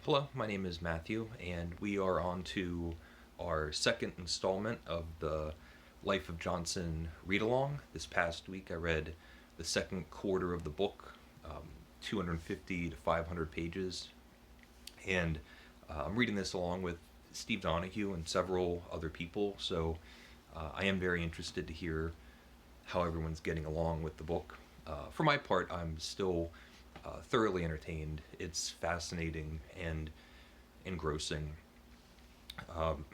Hello, my name is Matthew, and we are on to our second installment of the Life of Johnson read along. This past week, I read the second quarter of the book, 250 to 500 pages, and I'm reading this along with Steve Donahue and several other people, so I am very interested to hear how everyone's getting along with the book. For my part, I'm still thoroughly entertained. It's fascinating and engrossing. Um,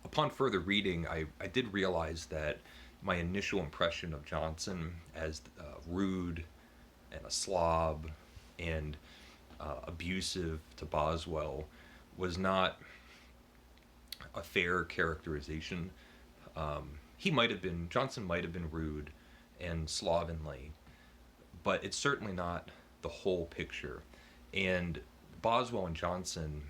Upon further reading, I did realize that my initial impression of Johnson as rude and a slob and abusive to Boswell was not a fair characterization. Johnson might have been rude and slovenly, but it's certainly not the whole picture. And Boswell and Johnson,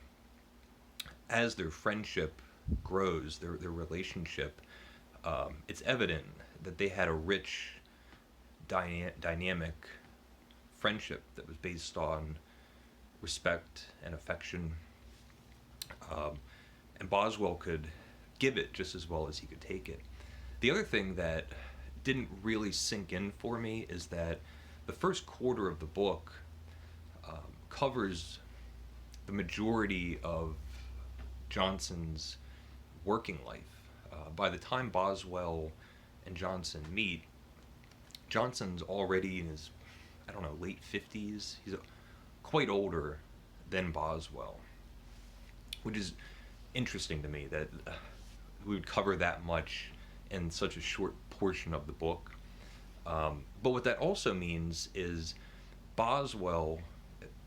as their friendship grows, their relationship, it's evident that they had a rich, dynamic friendship that was based on respect and affection. Um, and Boswell could give it just as well as he could take it. The other thing that didn't really sink in for me is that the first quarter of the book covers the majority of Johnson's working life. By the time Boswell and Johnson meet, Johnson's already in his, I don't know, late 50s. He's quite older than Boswell, which is interesting to me that we would cover that much in such a short portion of the book. But what that also means is Boswell,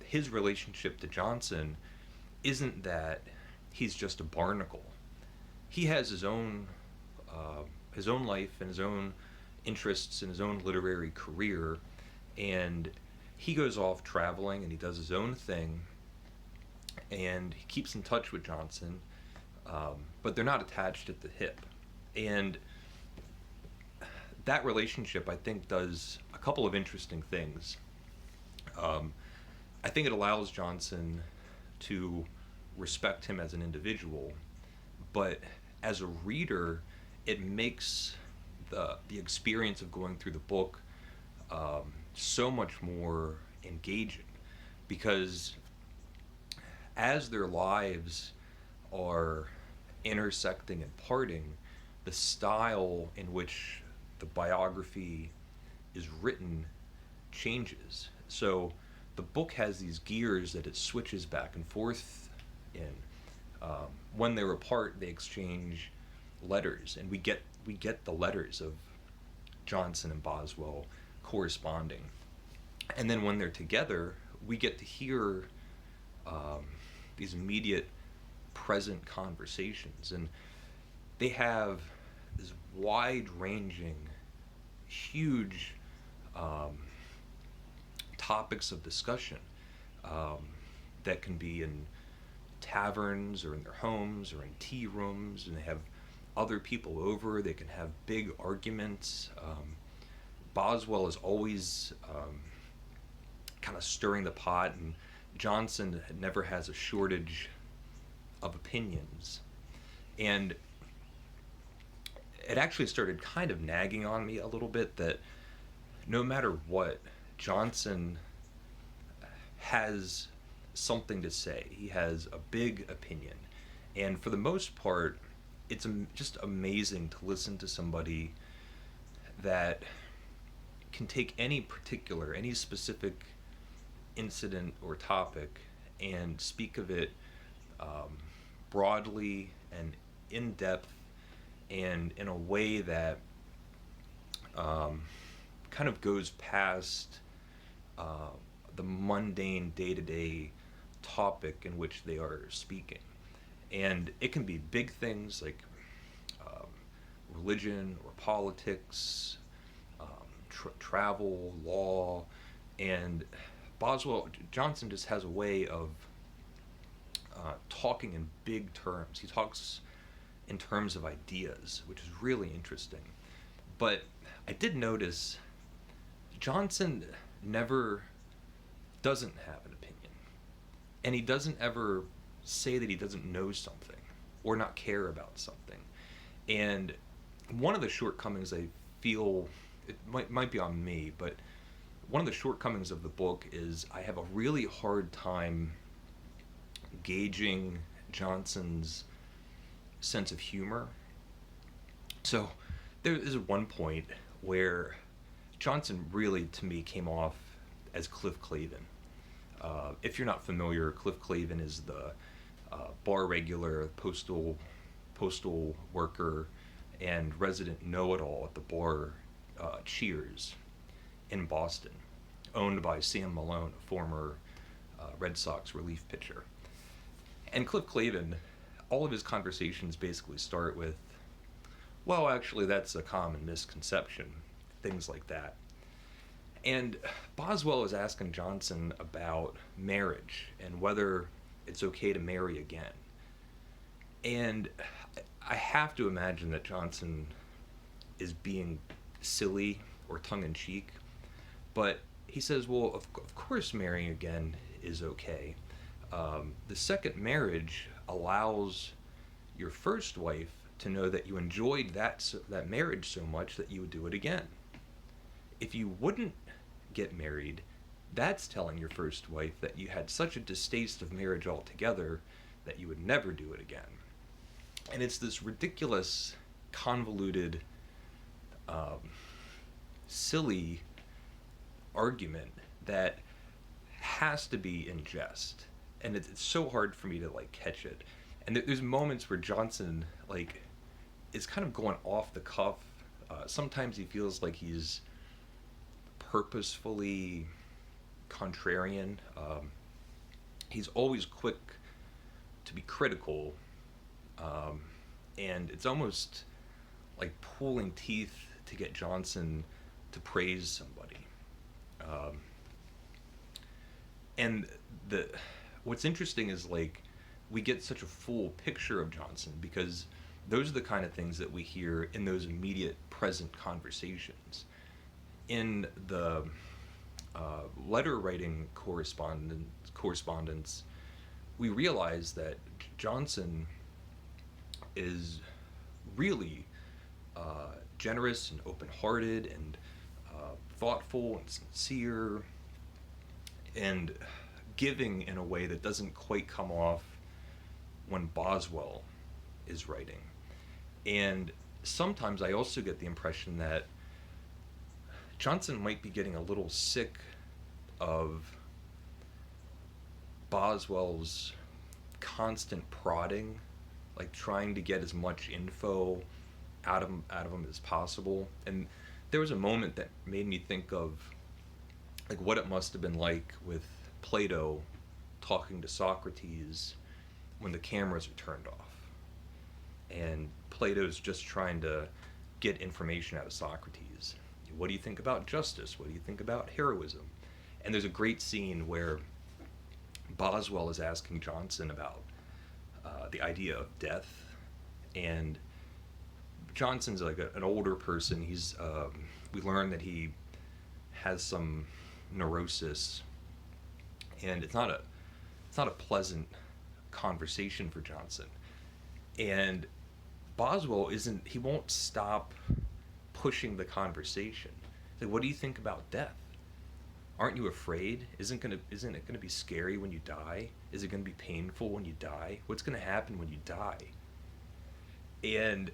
his relationship to Johnson, isn't that he's just a barnacle. He has his own life and his own interests and his own literary career, and he goes off traveling and he does his own thing, and he keeps in touch with Johnson, but they're not attached at the hip. And that relationship, I think, does a couple of interesting things. Um, I think it allows Johnson to respect him as an individual, but as a reader, it makes the experience of going through the book so much more engaging, because as their lives are intersecting and parting, the style in which the biography is written changes. So the book has these gears that it switches back and forth in. When they're apart, they exchange letters, and we get the letters of Johnson and Boswell corresponding. And then when they're together, we get to hear these immediate present conversations, and they have this wide-ranging, huge topics of discussion that can be in taverns or in their homes or in tea rooms, and they have other people over. They can have big arguments. Boswell is always kind of stirring the pot, and Johnson never has a shortage of opinions. And it actually started kind of nagging on me a little bit that no matter what, Johnson has something to say. He has a big opinion. And for the most part, it's just amazing to listen to somebody that can take any specific incident or topic and speak of it broadly and in depth and in a way that kind of goes past the mundane day-to-day topic in which they are speaking. And it can be big things like religion or politics, travel, law, and Johnson just has a way of talking in big terms. He talks in terms of ideas, which is really interesting. But I did notice Johnson never doesn't have an opinion. and he doesn't ever say that he doesn't know something or not care about something. And one of the shortcomings I feel, it might be on me, but one of the shortcomings of the book is I have a really hard time gauging Johnson's sense of humor. So there is one point where Johnson really, to me, came off as Cliff Clavin. If you're not familiar, Cliff Clavin is the bar regular, postal worker, and resident know-it-all at the bar Cheers in Boston, owned by Sam Malone, a former Red Sox relief pitcher. And Cliff Clavin, all of his conversations basically start with, well, actually, that's a common misconception, things like that. And Boswell is asking Johnson about marriage and whether it's okay to marry again. And I have to imagine that Johnson is being silly or tongue-in-cheek, but he says, well, of course marrying again is okay. The second marriage allows your first wife to know that you enjoyed that marriage so much that you would do it again. If you wouldn't get married, that's telling your first wife that you had such a distaste of marriage altogether that you would never do it again. And it's this ridiculous, convoluted, silly argument that has to be in jest. And it's so hard for me to catch it. And there's moments where Johnson is kind of going off the cuff. Sometimes he feels like he's purposefully contrarian. He's always quick to be critical, and it's almost like pulling teeth to get Johnson to praise somebody. And what's interesting is we get such a full picture of Johnson because those are the kind of things that we hear in those immediate present conversations. In the letter writing correspondence, we realize that Johnson is really generous and open-hearted and thoughtful and sincere and giving in a way that doesn't quite come off when Boswell is writing. And sometimes I also get the impression that Johnson might be getting a little sick of Boswell's constant prodding, trying to get as much info out of him as possible. And there was a moment that made me think of what it must have been like with Plato talking to Socrates when the cameras are turned off. And Plato's just trying to get information out of Socrates. What do you think about justice? What do you think about heroism? And there's a great scene where Boswell is asking Johnson about the idea of death, and Johnson's an older person. He's we learn that he has some neurosis, and it's not a pleasant conversation for Johnson. And Boswell he won't stop pushing the conversation. What do you think about death? Aren't you afraid? Isn't it gonna be scary when you die? Is it gonna be painful when you die? What's gonna happen when you die? And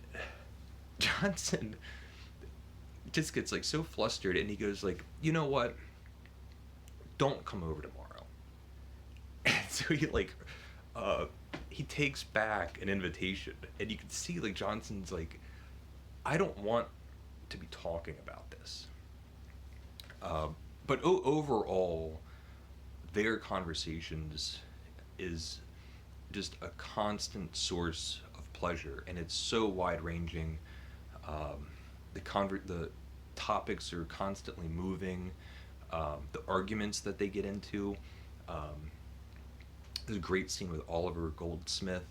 Johnson just gets so flustered, and he goes you know what? Don't come over tomorrow. And so he takes back an invitation, and you can see Johnson's I don't want to be talking about this. But overall, their conversations is just a constant source of pleasure, and it's so wide-ranging. The topics are constantly moving. The arguments that they get into. There's a great scene with Oliver Goldsmith,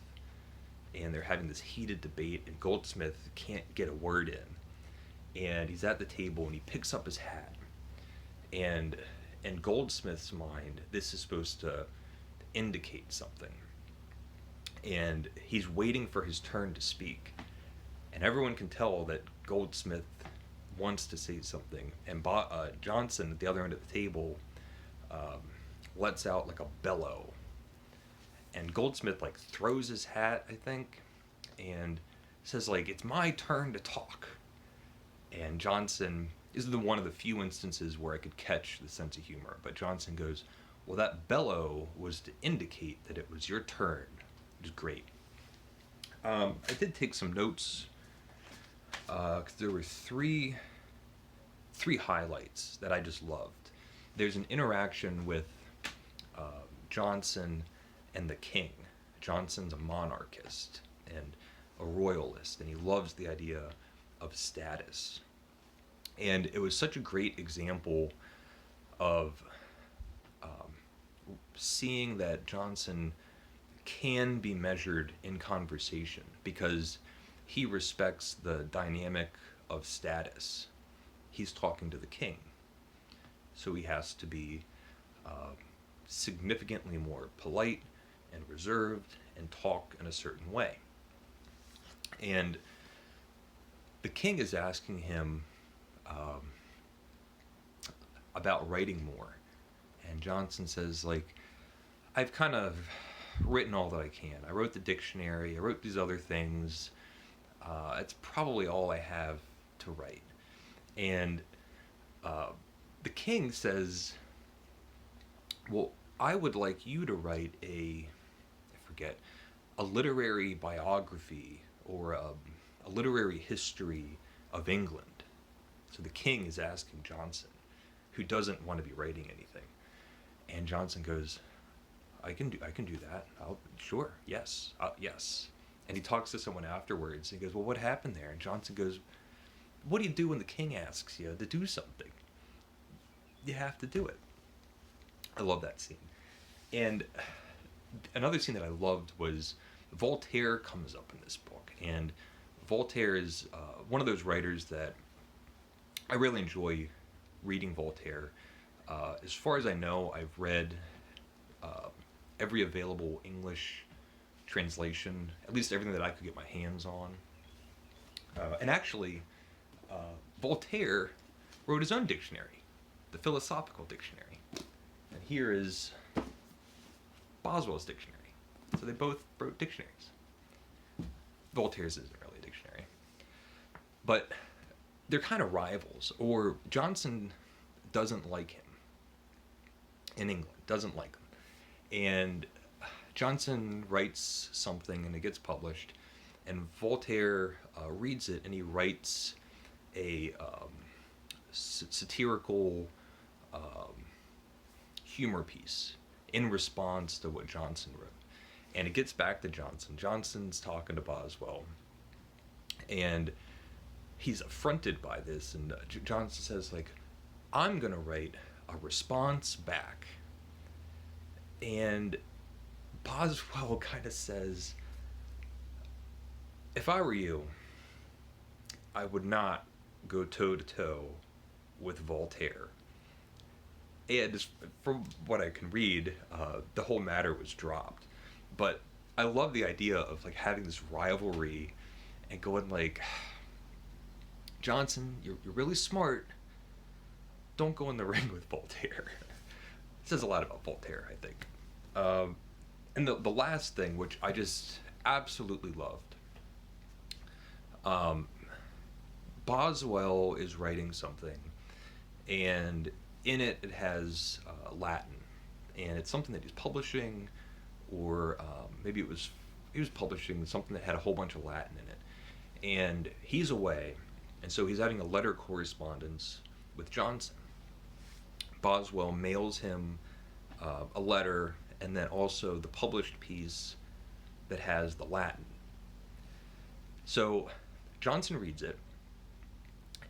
and they're having this heated debate, and Goldsmith can't get a word in. And he's at the table, and he picks up his hat. And in Goldsmith's mind, this is supposed to indicate something. And he's waiting for his turn to speak. And everyone can tell that Goldsmith wants to say something. And Johnson, at the other end of the table, lets out like a bellow. And Goldsmith like throws his hat, I think, and says like, "It's my turn to talk." And Johnson, this is one of the few instances where I could catch the sense of humor, but Johnson goes, "Well, that bellow was to indicate that it was your turn," which is great. I did take some notes, because there were three highlights that I just loved. There's an interaction with Johnson and the king. Johnson's a monarchist and a royalist, and he loves the idea of status. And it was such a great example of seeing that Johnson can be measured in conversation because he respects the dynamic of status. He's talking to the king, so he has to be significantly more polite and reserved and talk in a certain way. And the king is asking him about writing more, and Johnson says, like, "I've kind of written all that I can. I wrote the dictionary, I wrote these other things. It's probably all I have to write." And the king says, "Well, I would like you to write a literary biography or a literary history of England." So the king is asking Johnson, who doesn't want to be writing anything. And Johnson goes, I can do that. Sure, yes. And he talks to someone afterwards, and he goes, "Well, what happened there?" And Johnson goes, "What do you do when the king asks you to do something? You have to do it." I love that scene. And another scene that I loved was Voltaire comes up in this book. And Voltaire is one of those writers that I really enjoy reading Voltaire. As far as I know, I've read every available English translation, at least everything that I could get my hands on. And actually, Voltaire wrote his own dictionary, the Philosophical Dictionary. And here is Boswell's dictionary. So they both wrote dictionaries. Voltaire's isn't really a dictionary. But they're kind of rivals, or Johnson doesn't like him in England, doesn't like him. And Johnson writes something and it gets published, and Voltaire reads it, and he writes a satirical humor piece in response to what Johnson wrote. And it gets back to Johnson. Johnson's talking to Boswell, and he's affronted by this, and Johnson says, like, "I'm going to write a response back." And Boswell kind of says, "If I were you, I would not go toe-to-toe with Voltaire." And from what I can read, the whole matter was dropped. But I love the idea of like having this rivalry and going like, "Johnson, you're really smart. Don't go in the ring with Voltaire." It says a lot about Voltaire, I think. And the last thing, which I just absolutely loved, Boswell is writing something, and in it has Latin, and it's something that he's publishing, or maybe he was publishing something that had a whole bunch of Latin in it, and he's away, and so he's having a letter correspondence with Johnson. Boswell mails him a letter, and then also the published piece that has the Latin. So Johnson reads it,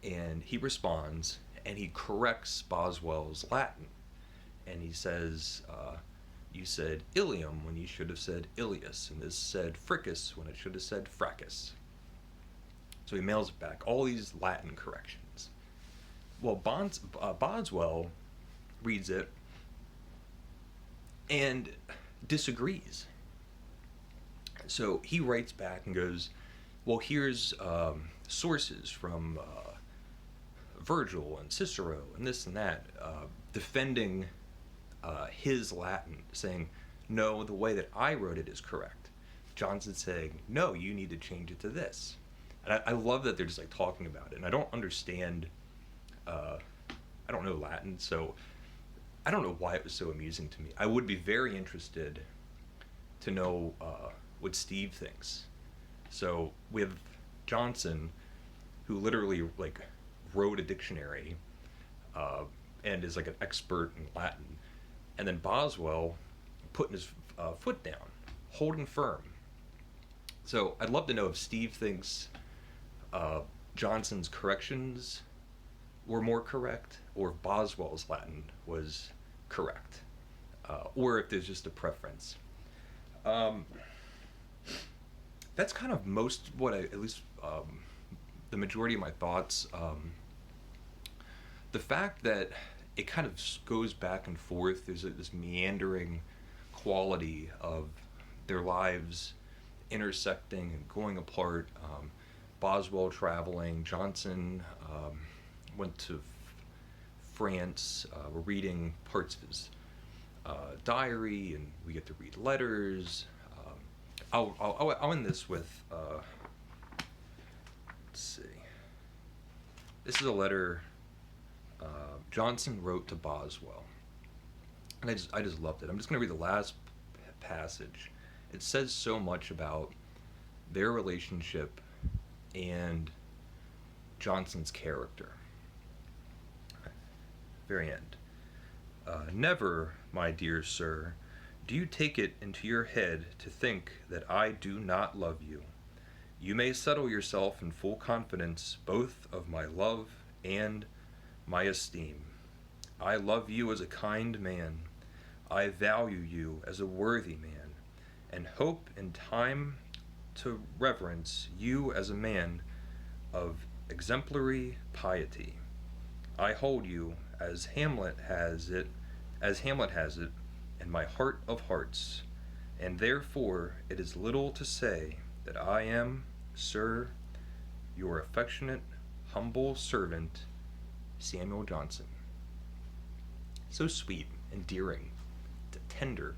and he responds, and he corrects Boswell's Latin. And he says, "You said Ilium when you should have said Ilius, and this said Fricus when it should have said Fracus." So he mails it back, all these Latin corrections. Well, Boswell reads it, and disagrees. So he writes back and goes, well, here's sources from Virgil and Cicero and this and that, defending his Latin, saying, no, the way that I wrote it is correct. Johnson's saying, no, you need to change it to this. And I love that they're just like talking about it. And I don't understand, I don't know Latin, so I don't know why it was so amusing to me. I would be very interested to know what Steve thinks. So we have Johnson, who literally like wrote a dictionary and is like an expert in Latin, and then Boswell putting his foot down, holding firm. So I'd love to know if Steve thinks Johnson's corrections were more correct, or if Boswell's Latin was correct, or if there's just a preference. That's kind of most what at least the majority of my thoughts. The fact that it kind of goes back and forth, there's this meandering quality of their lives intersecting and going apart. Boswell traveling, Johnson went to France. We're reading parts of his diary, and we get to read letters. I'll end this with, let's see. This is a letter Johnson wrote to Boswell, and I just loved it. I'm just going to read the last passage. It says so much about their relationship and Johnson's character. Very end. Never, my dear sir, do you take it into your head to think that I do not love you. You may settle yourself in full confidence both of my love and my esteem. I love you as a kind man. I value you as a worthy man, and hope in time to reverence you as a man of exemplary piety. I hold you as Hamlet has it in my heart of hearts, and therefore it is little to say that I am, sir, your affectionate, humble servant, Samuel Johnson. So sweet, endearing, tender.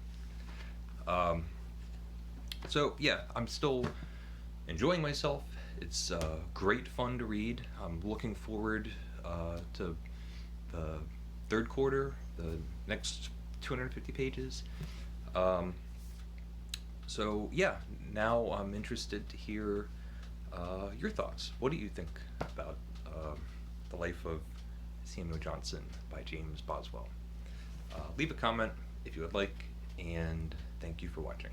So yeah, I'm still enjoying myself. It's great fun to read. I'm looking forward to the third quarter, the next 250 pages. So yeah, now I'm interested to hear your thoughts. What do you think about The Life of Samuel Johnson by James Boswell? Leave a comment if you would like, and thank you for watching.